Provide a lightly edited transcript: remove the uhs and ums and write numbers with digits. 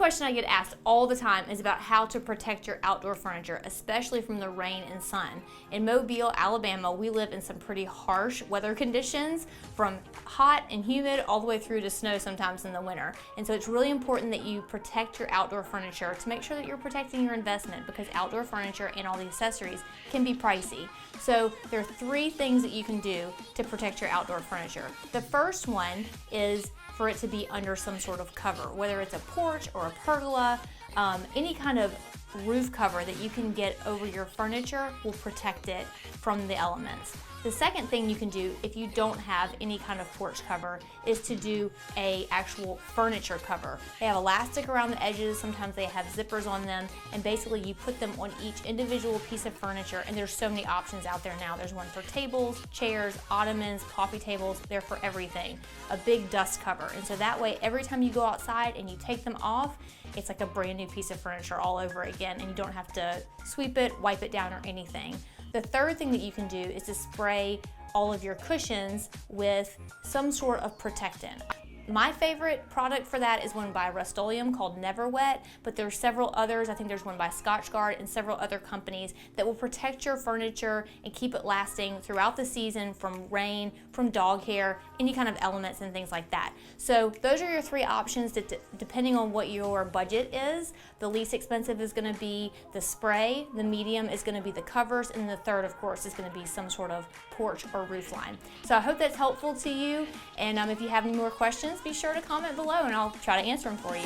question I get asked all the time is about how to protect your outdoor furniture, especially from the rain and sun. In Mobile, Alabama, we live in some pretty harsh weather conditions, from hot and humid all the way through to snow sometimes in the winter. And so it's really important that you protect your outdoor furniture to make sure that you're protecting your investment, because outdoor furniture and all the accessories can be pricey. So there are 3 things that you can do to protect your outdoor furniture. The first one is for it to be under some sort of cover, whether it's a porch or a pergola. Any kind of roof cover that you can get over your furniture will protect it from the elements. The second thing you can do if you don't have any kind of porch cover is to do a actual furniture cover. They have elastic around the edges, sometimes they have zippers on them, and basically you put them on each individual piece of furniture, and there's so many options out there now. There's one for tables, chairs, ottomans, coffee tables, they're for everything. A big dust cover, and so that way every time you go outside and you take them off, it's like a brand new piece of furniture all over again, and you don't have to sweep it, wipe it down, or anything. The third thing that you can do is to spray all of your cushions with some sort of protectant. My favorite product for that is one by Rust-Oleum called Never Wet, but there are several others. I think there's one by Scotchgard and several other companies that will protect your furniture and keep it lasting throughout the season from rain, from dog hair, any kind of elements and things like that. So those are your 3 options that depending on what your budget is. The least expensive is going to be the spray, the medium is going to be the covers, and the third, of course, is going to be some sort of porch or roof line. So I hope that's helpful to you, and if you have any more questions, be sure to comment below and I'll try to answer them for you.